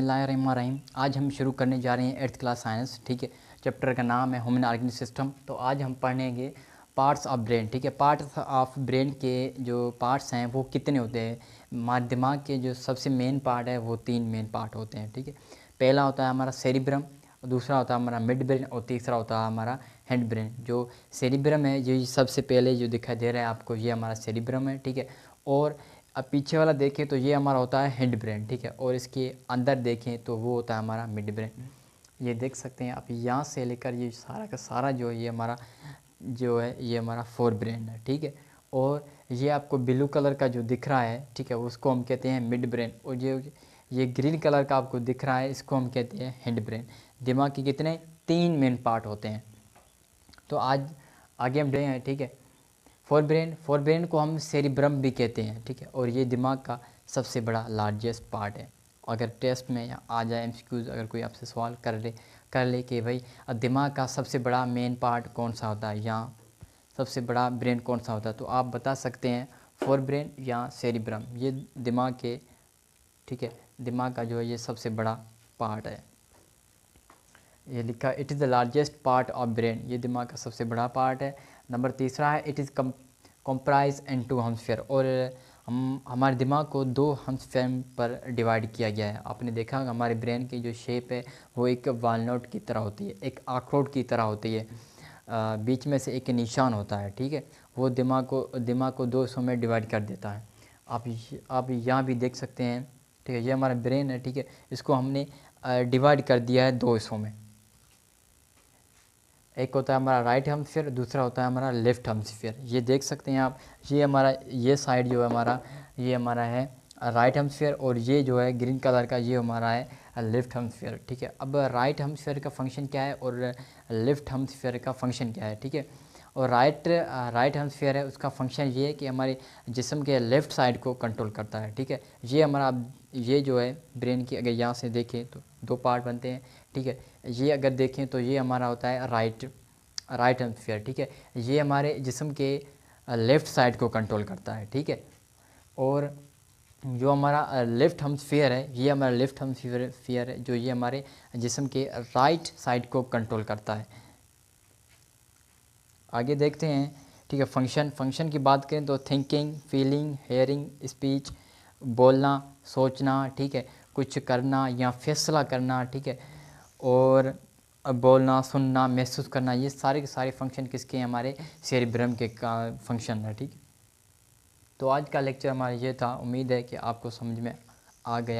बिस्मिल्लाहिर्रहमानिर्रहीम। आज हम शुरू करने जा रहे हैं 8th क्लास साइंस। ठीक है, चैप्टर का नाम है ह्यूमन ऑर्गेनिक सिस्टम। तो आज हम पढ़ेंगे पार्ट्स ऑफ ब्रेन। ठीक है, पार्ट्स ऑफ ब्रेन के जो पार्ट्स हैं वो कितने होते हैं। हमारे दिमाग के जो सबसे मेन पार्ट है वो 3 मेन पार्ट होते हैं। ठीक है, पहला होता है हमारा सेरिब्रम, दूसरा होता है हमारा मिड ब्रेन और तीसरा होता है हमारा हेड ब्रेन। जो सेरिब्रम है ये सबसे पहले जो दिखाई दे रहा है आपको, ये हमारा सेरिब्रम है। ठीक है, और अब पीछे वाला देखें तो ये हमारा होता है हेड ब्रेन। ठीक है, और इसके अंदर देखें तो वो होता है हमारा मिड ब्रेन। ये देख सकते हैं आप, यहाँ से लेकर ये सारा का सारा जो है ये हमारा जो है ये हमारा फोर ब्रेन है। ठीक है, और ये आपको ब्लू कलर का जो दिख रहा है, ठीक है, उसको हम कहते हैं मिड ब्रेन। और ये ग्रीन कलर का आपको दिख रहा है, इसको हम कहते हैं हेड ब्रेन। दिमाग के कितने 3 मेन पार्ट होते हैं। तो आज आगे हम बढ़े हैं। ठीक है, फोर ब्रेन को हम सेरिब्रम भी कहते हैं। ठीक है, और ये दिमाग का सबसे बड़ा लार्जेस्ट पार्ट है। अगर टेस्ट में या आ जाए एमसीक्यूज, अगर कोई आपसे सवाल कर ले कि भाई दिमाग का सबसे बड़ा मेन पार्ट कौन सा होता है या सबसे बड़ा ब्रेन कौन सा होता है, तो आप बता सकते हैं फोर ब्रेन या सेरिब्रम। ये दिमाग के, ठीक है, दिमाग का जो है ये सबसे बड़ा पार्ट है। ये लिखा it is the largest part of brain, ये दिमाग का सबसे बड़ा पार्ट है। नंबर तीसरा है it is comprise in 2 hemisphere, और हमारे दिमाग को 2 हेमिस्फीयर पर डिवाइड किया गया है। आपने देखा हमारे ब्रेन की जो शेप है वो एक वालनट की तरह होती है, एक अखरोट की तरह होती है। बीच में से एक निशान होता है। ठीक है, वो दिमाग को 2 हिस्सों में डिवाइड कर देता है। आप यहाँ भी देख सकते हैं। ठीक है, ये हमारा ब्रेन है। ठीक है, इसको हमने डिवाइड कर दिया है 2 हिस्सों में। एक होता है हमारा राइट हेमिस्फीयर, दूसरा होता है हमारा लेफ्ट हेमिस्फीयर। ये देख सकते हैं आप, ये हमारा ये साइड जो है हमारा, ये हमारा है राइट हेमिस्फीयर, और ये जो है ग्रीन कलर का ये हमारा है लेफ्ट हेमिस्फीयर। ठीक है, अब राइट हेमिस्फीयर का फंक्शन क्या है और लेफ्ट हेमिस्फीयर का फंक्शन क्या है। ठीक है, और राइट हेमिस्फीयर है, उसका फंक्शन ये है कि हमारे जिस्म के लेफ़्ट साइड को कंट्रोल करता है। ठीक है, ये हमारा ये जो है ब्रेन की, अगर यहाँ से देखें तो 2 पार्ट बनते हैं। ठीक है, ये अगर देखें तो ये हमारा होता है राइट हेमिस्फीयर। ठीक है, ये हमारे जिस्म के लेफ़्ट साइड को कंट्रोल करता है। ठीक है, और जो हमारा लेफ़्ट हेमिस्फीयर है, ये हमारा लेफ़्ट हेमिस्फीयर है जो ये हमारे जिस्म के राइट साइड को कंट्रोल करता है। आगे देखते हैं। ठीक है, फंक्शन की बात करें तो थिंकिंग, फीलिंग, हेयरिंग, स्पीच, बोलना, सोचना, ठीक है, कुछ करना या फैसला करना, ठीक है, और बोलना, सुनना, महसूस करना, ये सारे के सारे फंक्शन किसके हैं, हमारे सेरिब्रम के का फंक्शन है। ठीक है, तो आज का लेक्चर हमारा ये था। उम्मीद है कि आपको समझ में आ गया।